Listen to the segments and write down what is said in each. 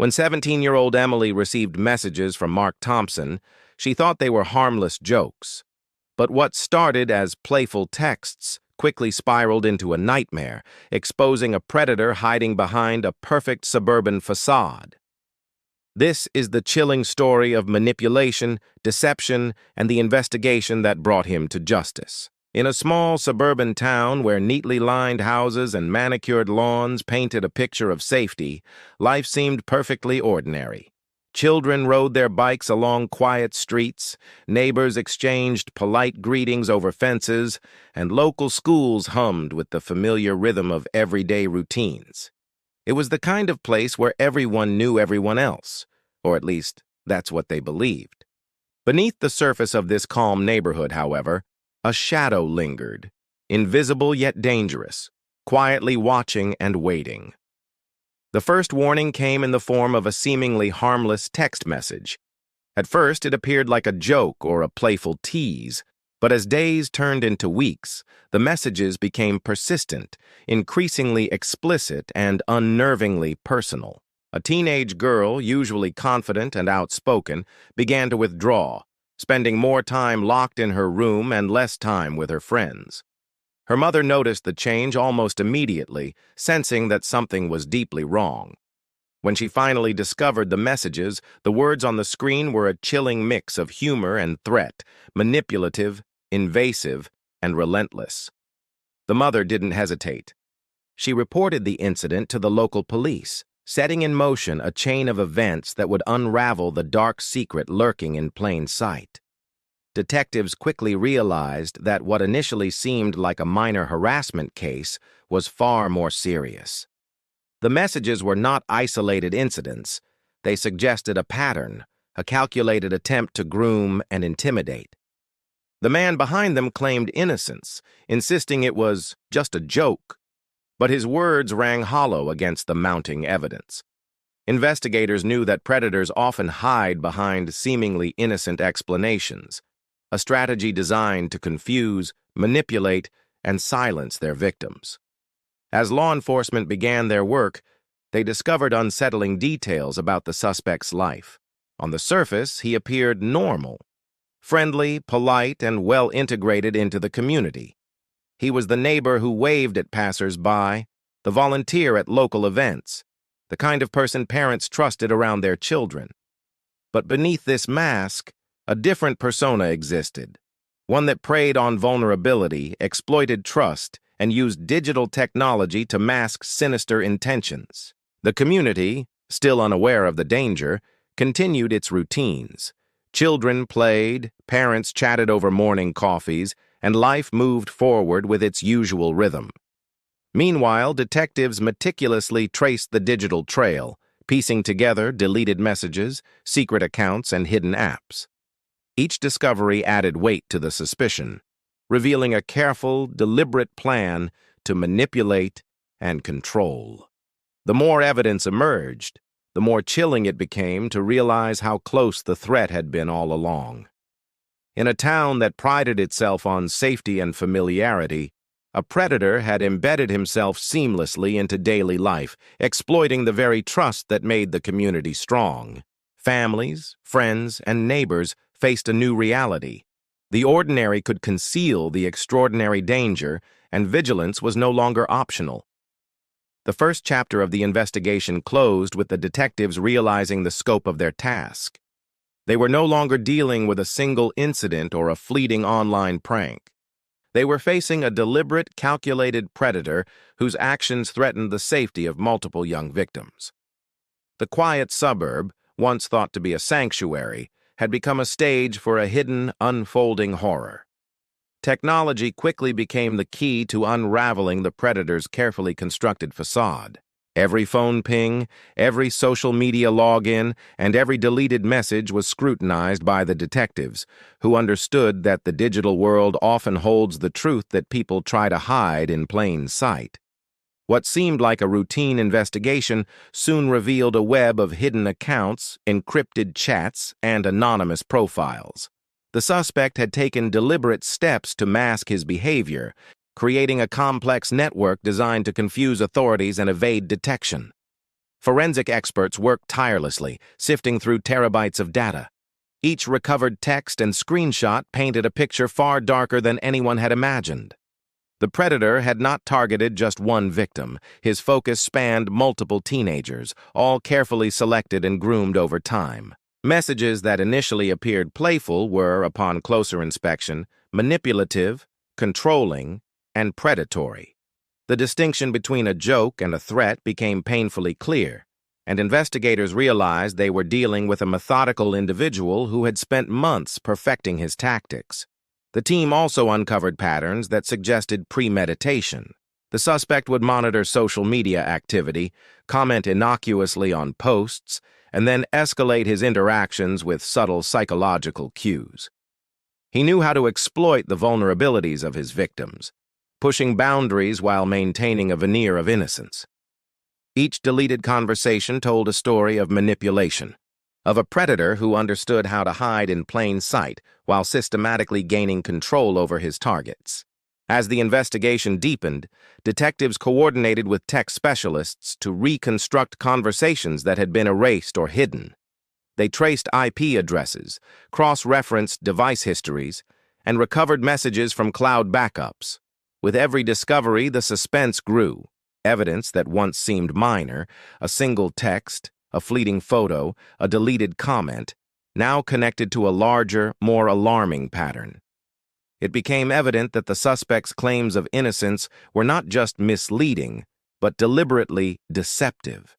When 17-year-old Emily received messages from Mark Thompson, she thought they were harmless jokes. But what started as playful texts quickly spiraled into a nightmare, exposing a predator hiding behind a perfect suburban facade. This is the chilling story of manipulation, deception, and the investigation that brought him to justice. In a small suburban town where neatly lined houses and manicured lawns painted a picture of safety, life seemed perfectly ordinary. Children rode their bikes along quiet streets, neighbors exchanged polite greetings over fences, and local schools hummed with the familiar rhythm of everyday routines. It was the kind of place where everyone knew everyone else, or at least that's what they believed. Beneath the surface of this calm neighborhood, however, a shadow lingered, invisible yet dangerous, quietly watching and waiting. The first warning came in the form of a seemingly harmless text message. At first, it appeared like a joke or a playful tease, but as days turned into weeks, the messages became persistent, increasingly explicit, and unnervingly personal. A teenage girl, usually confident and outspoken, began to withdraw, spending more time locked in her room and less time with her friends. Her mother noticed the change almost immediately, sensing that something was deeply wrong. When she finally discovered the messages, the words on the screen were a chilling mix of humor and threat, manipulative, invasive, and relentless. The mother didn't hesitate. She reported the incident to the local police, setting in motion a chain of events that would unravel the dark secret lurking in plain sight. Detectives quickly realized that what initially seemed like a minor harassment case was far more serious. The messages were not isolated incidents. They suggested a pattern, a calculated attempt to groom and intimidate. The man behind them claimed innocence, insisting it was just a joke. But his words rang hollow against the mounting evidence. Investigators knew that predators often hide behind seemingly innocent explanations, a strategy designed to confuse, manipulate, and silence their victims. As law enforcement began their work, they discovered unsettling details about the suspect's life. On the surface, he appeared normal, friendly, polite, and well integrated into the community. He was the neighbor who waved at passers-by, the volunteer at local events, the kind of person parents trusted around their children. But beneath this mask, a different persona existed, one that preyed on vulnerability, exploited trust, and used digital technology to mask sinister intentions. The community, still unaware of the danger, continued its routines. Children played, parents chatted over morning coffees, and life moved forward with its usual rhythm. Meanwhile, detectives meticulously traced the digital trail, piecing together deleted messages, secret accounts, and hidden apps. Each discovery added weight to the suspicion, revealing a careful, deliberate plan to manipulate and control. The more evidence emerged, the more chilling it became to realize how close the threat had been all along. In a town that prided itself on safety and familiarity, a predator had embedded himself seamlessly into daily life, exploiting the very trust that made the community strong. Families, friends, and neighbors faced a new reality. The ordinary could conceal the extraordinary danger, and vigilance was no longer optional. The first chapter of the investigation closed with the detectives realizing the scope of their task. They were no longer dealing with a single incident or a fleeting online prank. They were facing a deliberate, calculated predator whose actions threatened the safety of multiple young victims. The quiet suburb, once thought to be a sanctuary, had become a stage for a hidden, unfolding horror. Technology quickly became the key to unraveling the predator's carefully constructed facade. Every phone ping, every social media login, and every deleted message was scrutinized by the detectives, who understood that the digital world often holds the truth that people try to hide in plain sight. What seemed like a routine investigation soon revealed a web of hidden accounts, encrypted chats, and anonymous profiles. The suspect had taken deliberate steps to mask his behavior, creating a complex network designed to confuse authorities and evade detection. Forensic experts worked tirelessly, sifting through terabytes of data. Each recovered text and screenshot painted a picture far darker than anyone had imagined. The predator had not targeted just one victim. His focus spanned multiple teenagers, all carefully selected and groomed over time. Messages that initially appeared playful were, upon closer inspection, manipulative, controlling, and predatory. The distinction between a joke and a threat became painfully clear, and investigators realized they were dealing with a methodical individual who had spent months perfecting his tactics. The team also uncovered patterns that suggested premeditation. The suspect would monitor social media activity, comment innocuously on posts, and then escalate his interactions with subtle psychological cues. He knew how to exploit the vulnerabilities of his victims, pushing boundaries while maintaining a veneer of innocence. Each deleted conversation told a story of manipulation, of a predator who understood how to hide in plain sight while systematically gaining control over his targets. As the investigation deepened, detectives coordinated with tech specialists to reconstruct conversations that had been erased or hidden. They traced IP addresses, cross-referenced device histories, and recovered messages from cloud backups. With every discovery, the suspense grew. Evidence that once seemed minor, a single text, a fleeting photo, a deleted comment, now connected to a larger, more alarming pattern. It became evident that the suspect's claims of innocence were not just misleading, but deliberately deceptive.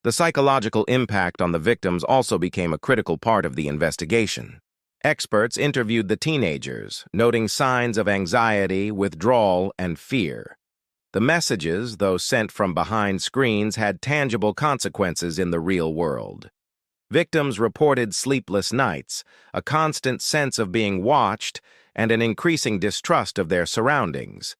The psychological impact on the victims also became a critical part of the investigation. Experts interviewed the teenagers, noting signs of anxiety, withdrawal, and fear. The messages, though sent from behind screens, had tangible consequences in the real world. Victims reported sleepless nights, a constant sense of being watched, and an increasing distrust of their surroundings.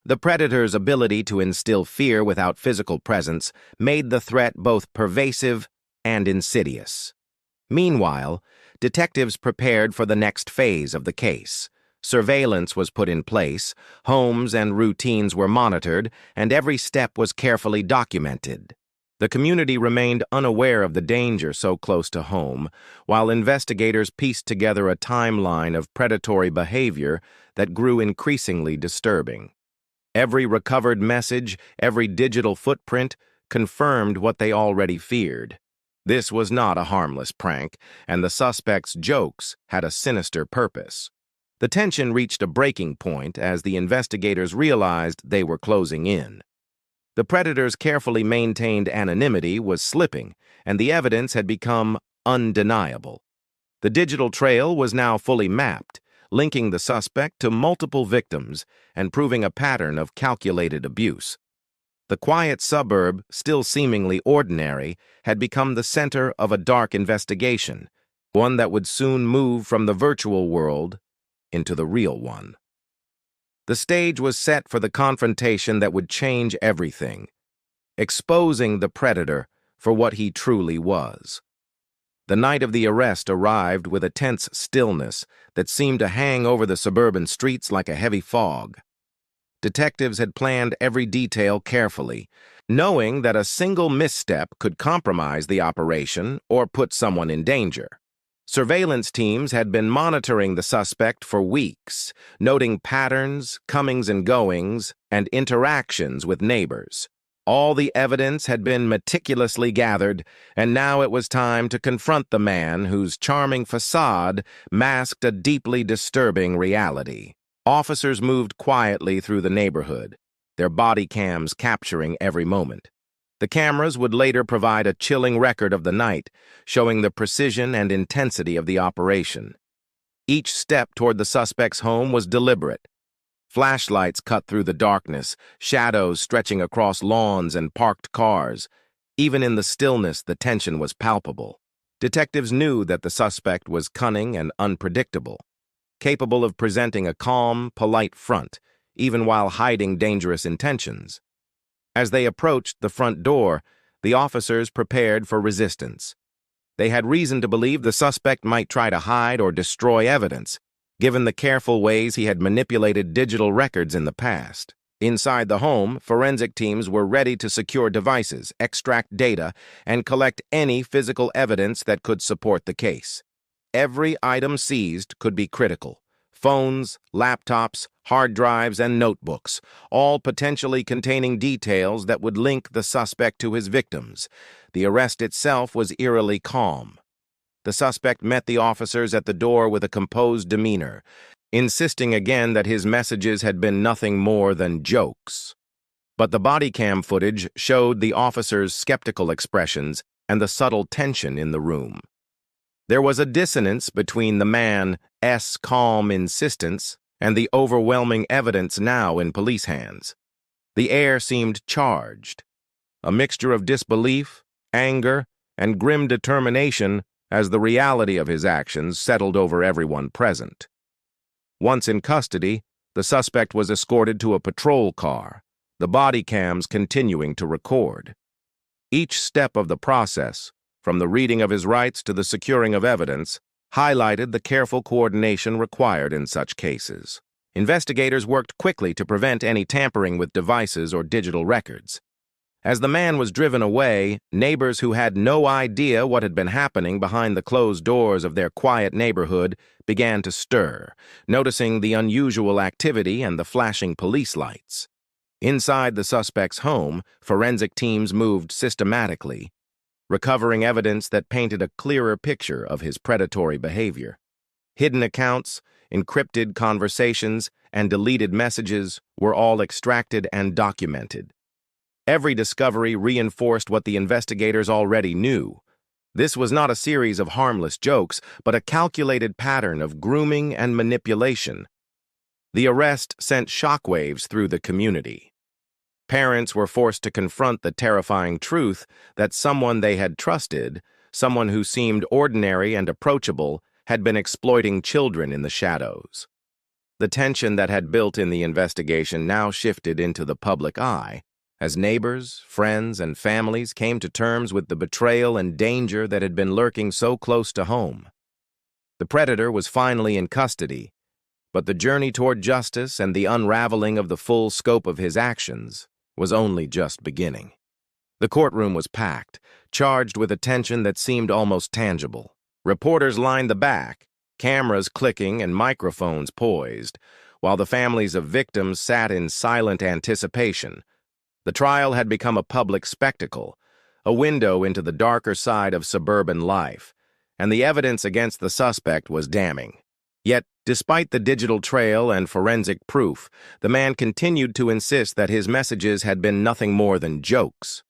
The predator's ability to instill fear without physical presence made the threat both pervasive and insidious. Meanwhile, detectives prepared for the next phase of the case. Surveillance was put in place, homes and routines were monitored, and every step was carefully documented. The community remained unaware of the danger so close to home, while investigators pieced together a timeline of predatory behavior that grew increasingly disturbing. Every recovered message, every digital footprint, confirmed what they already feared. This was not a harmless prank, and the suspect's jokes had a sinister purpose. The tension reached a breaking point as the investigators realized they were closing in. The predator's carefully maintained anonymity was slipping, and the evidence had become undeniable. The digital trail was now fully mapped, linking the suspect to multiple victims and proving a pattern of calculated abuse. The quiet suburb, still seemingly ordinary, had become the center of a dark investigation, one that would soon move from the virtual world into the real one. The stage was set for the confrontation that would change everything, exposing the predator for what he truly was. The night of the arrest arrived with a tense stillness that seemed to hang over the suburban streets like a heavy fog. Detectives had planned every detail carefully, knowing that a single misstep could compromise the operation or put someone in danger. Surveillance teams had been monitoring the suspect for weeks, noting patterns, comings and goings, and interactions with neighbors. All the evidence had been meticulously gathered, and now it was time to confront the man whose charming facade masked a deeply disturbing reality. Officers moved quietly through the neighborhood, their body cams capturing every moment. The cameras would later provide a chilling record of the night, showing the precision and intensity of the operation. Each step toward the suspect's home was deliberate. Flashlights cut through the darkness, shadows stretching across lawns and parked cars. Even in the stillness, the tension was palpable. Detectives knew that the suspect was cunning and unpredictable, capable of presenting a calm, polite front, even while hiding dangerous intentions. As they approached the front door, the officers prepared for resistance. They had reason to believe the suspect might try to hide or destroy evidence, given the careful ways he had manipulated digital records in the past. Inside the home, forensic teams were ready to secure devices, extract data, and collect any physical evidence that could support the case. Every item seized could be critical. Phones, laptops, hard drives, and notebooks, all potentially containing details that would link the suspect to his victims. The arrest itself was eerily calm. The suspect met the officers at the door with a composed demeanor, insisting again that his messages had been nothing more than jokes. But the body cam footage showed the officers' skeptical expressions and the subtle tension in the room. There was a dissonance between the man's calm insistence and the overwhelming evidence now in police hands. The air seemed charged, a mixture of disbelief, anger, and grim determination as the reality of his actions settled over everyone present. Once in custody, the suspect was escorted to a patrol car, the body cams continuing to record. Each step of the process, from the reading of his rights to the securing of evidence, highlighted the careful coordination required in such cases. Investigators worked quickly to prevent any tampering with devices or digital records. As the man was driven away, neighbors who had no idea what had been happening behind the closed doors of their quiet neighborhood began to stir, noticing the unusual activity and the flashing police lights. Inside the suspect's home, forensic teams moved systematically, recovering evidence that painted a clearer picture of his predatory behavior. Hidden accounts, encrypted conversations, and deleted messages were all extracted and documented. Every discovery reinforced what the investigators already knew. This was not a series of harmless jokes, but a calculated pattern of grooming and manipulation. The arrest sent shockwaves through the community. Parents were forced to confront the terrifying truth that someone they had trusted, someone who seemed ordinary and approachable, had been exploiting children in the shadows. The tension that had built in the investigation now shifted into the public eye, as neighbors, friends, and families came to terms with the betrayal and danger that had been lurking so close to home. The predator was finally in custody, but the journey toward justice and the unraveling of the full scope of his actions was only just beginning. The courtroom was packed, charged with a tension that seemed almost tangible. Reporters lined the back, cameras clicking and microphones poised, while the families of victims sat in silent anticipation. The trial had become a public spectacle, a window into the darker side of suburban life, and the evidence against the suspect was damning. Yet, despite the digital trail and forensic proof, the man continued to insist that his messages had been nothing more than jokes.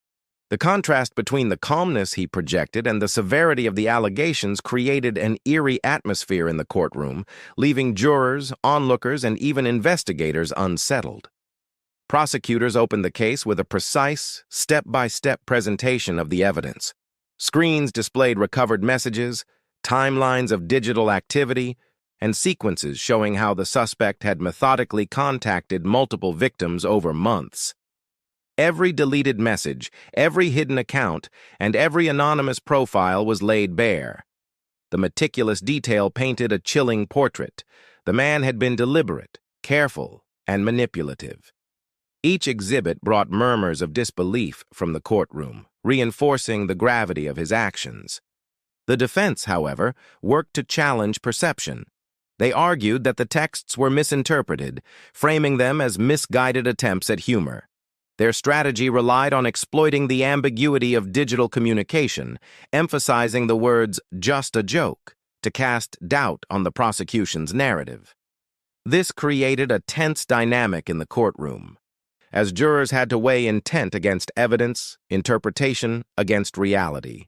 The contrast between the calmness he projected and the severity of the allegations created an eerie atmosphere in the courtroom, leaving jurors, onlookers, and even investigators unsettled. Prosecutors opened the case with a precise, step-by-step presentation of the evidence. Screens displayed recovered messages, timelines of digital activity, and sequences showing how the suspect had methodically contacted multiple victims over months. Every deleted message, every hidden account, and every anonymous profile was laid bare. The meticulous detail painted a chilling portrait. The man had been deliberate, careful, and manipulative. Each exhibit brought murmurs of disbelief from the courtroom, reinforcing the gravity of his actions. The defense, however, worked to challenge perception. They argued that the texts were misinterpreted, framing them as misguided attempts at humor. Their strategy relied on exploiting the ambiguity of digital communication, emphasizing the words "just a joke" to cast doubt on the prosecution's narrative. This created a tense dynamic in the courtroom, as jurors had to weigh intent against evidence, interpretation against reality.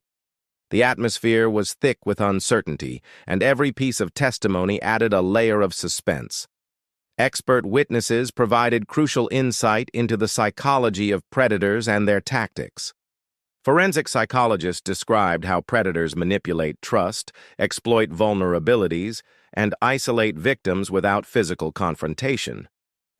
The atmosphere was thick with uncertainty, and every piece of testimony added a layer of suspense. Expert witnesses provided crucial insight into the psychology of predators and their tactics. Forensic psychologists described how predators manipulate trust, exploit vulnerabilities, and isolate victims without physical confrontation.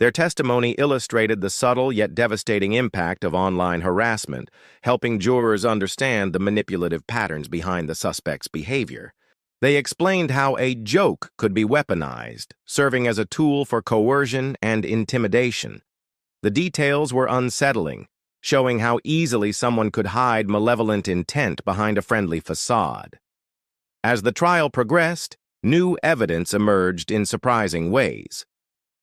Their testimony illustrated the subtle yet devastating impact of online harassment, helping jurors understand the manipulative patterns behind the suspect's behavior. They explained how a joke could be weaponized, serving as a tool for coercion and intimidation. The details were unsettling, showing how easily someone could hide malevolent intent behind a friendly facade. As the trial progressed, new evidence emerged in surprising ways.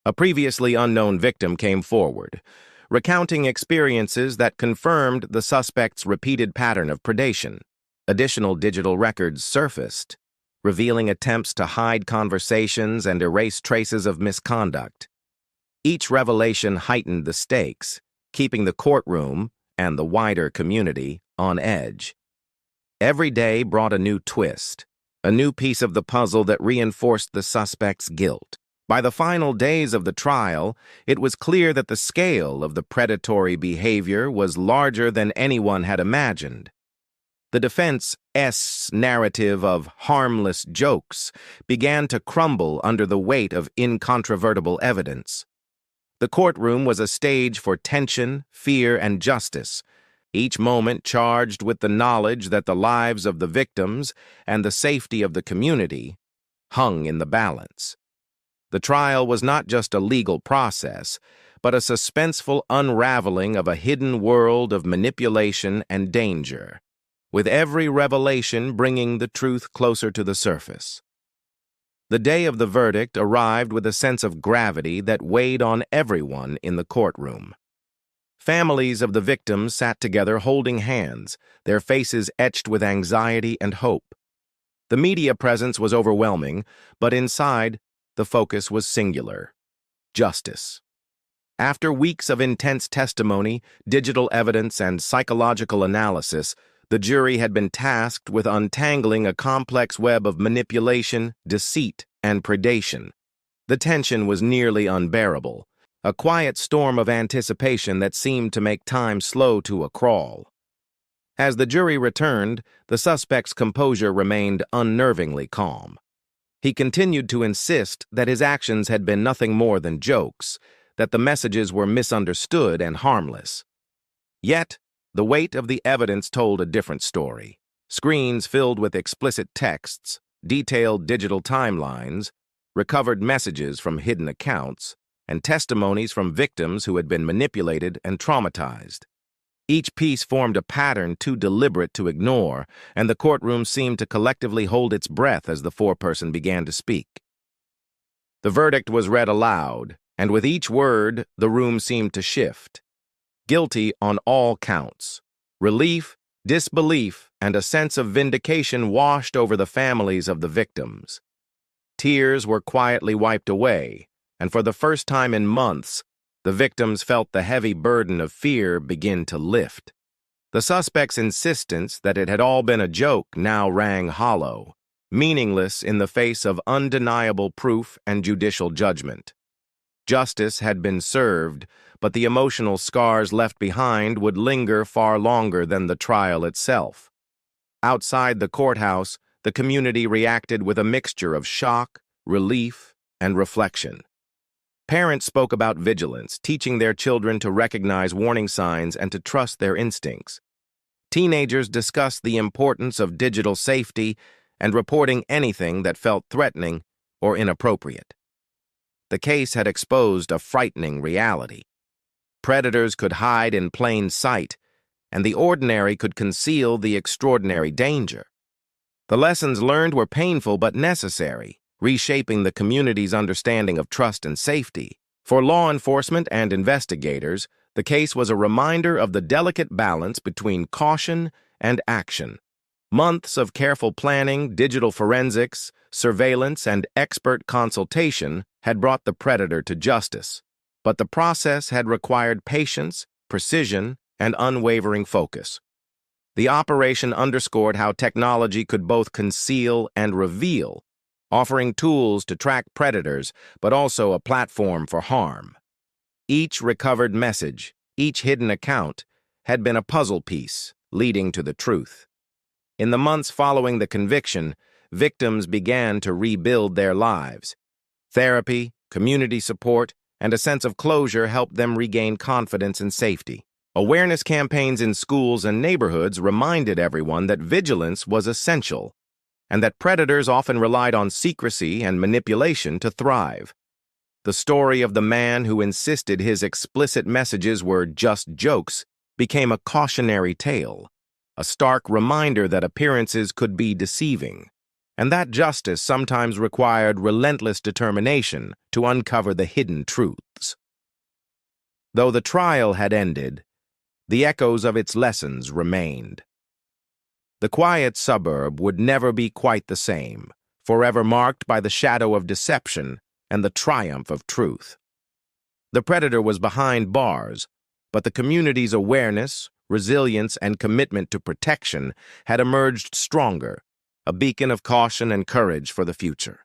A previously unknown victim came forward, recounting experiences that confirmed the suspect's repeated pattern of predation. Additional digital records surfaced, revealing attempts to hide conversations and erase traces of misconduct. Each revelation heightened the stakes, keeping the courtroom and the wider community on edge. Every day brought a new twist, a new piece of the puzzle that reinforced the suspect's guilt. By the final days of the trial, it was clear that the scale of the predatory behavior was larger than anyone had imagined. The defense's narrative of harmless jokes began to crumble under the weight of incontrovertible evidence. The courtroom was a stage for tension, fear, and justice, each moment charged with the knowledge that the lives of the victims and the safety of the community hung in the balance. The trial was not just a legal process, but a suspenseful unraveling of a hidden world of manipulation and danger, with every revelation bringing the truth closer to the surface. The day of the verdict arrived with a sense of gravity that weighed on everyone in the courtroom. Families of the victims sat together holding hands, their faces etched with anxiety and hope. The media presence was overwhelming, but inside, the focus was singular: justice. After weeks of intense testimony, digital evidence, and psychological analysis, the jury had been tasked with untangling a complex web of manipulation, deceit, and predation. The tension was nearly unbearable, a quiet storm of anticipation that seemed to make time slow to a crawl. As the jury returned, the suspect's composure remained unnervingly calm. He continued to insist that his actions had been nothing more than jokes, that the messages were misunderstood and harmless. Yet, the weight of the evidence told a different story. Screens filled with explicit texts, detailed digital timelines, recovered messages from hidden accounts, and testimonies from victims who had been manipulated and traumatized. Each piece formed a pattern too deliberate to ignore, and the courtroom seemed to collectively hold its breath as the foreperson began to speak. The verdict was read aloud, and with each word, the room seemed to shift. Guilty on all counts. Relief, disbelief, and a sense of vindication washed over the families of the victims. Tears were quietly wiped away, and for the first time in months, the victims felt the heavy burden of fear begin to lift. The suspect's insistence that it had all been a joke now rang hollow, meaningless in the face of undeniable proof and judicial judgment. Justice had been served, but the emotional scars left behind would linger far longer than the trial itself. Outside the courthouse, the community reacted with a mixture of shock, relief, and reflection. Parents spoke about vigilance, teaching their children to recognize warning signs and to trust their instincts. Teenagers discussed the importance of digital safety and reporting anything that felt threatening or inappropriate. The case had exposed a frightening reality. Predators could hide in plain sight, and the ordinary could conceal the extraordinary danger. The lessons learned were painful but necessary, reshaping the community's understanding of trust and safety. For law enforcement and investigators, the case was a reminder of the delicate balance between caution and action. Months of careful planning, digital forensics, surveillance, and expert consultation had brought the predator to justice, but the process had required patience, precision, and unwavering focus. The operation underscored how technology could both conceal and reveal, offering tools to track predators, but also a platform for harm. Each recovered message, each hidden account, had been a puzzle piece leading to the truth. In the months following the conviction, victims began to rebuild their lives. Therapy, community support, and a sense of closure helped them regain confidence and safety. Awareness campaigns in schools and neighborhoods reminded everyone that vigilance was essential, and that predators often relied on secrecy and manipulation to thrive. The story of the man who insisted his explicit messages were just jokes became a cautionary tale, a stark reminder that appearances could be deceiving, and that justice sometimes required relentless determination to uncover the hidden truths. Though the trial had ended, the echoes of its lessons remained. The quiet suburb would never be quite the same, forever marked by the shadow of deception and the triumph of truth. The predator was behind bars, but the community's awareness, resilience, and commitment to protection had emerged stronger, a beacon of caution and courage for the future.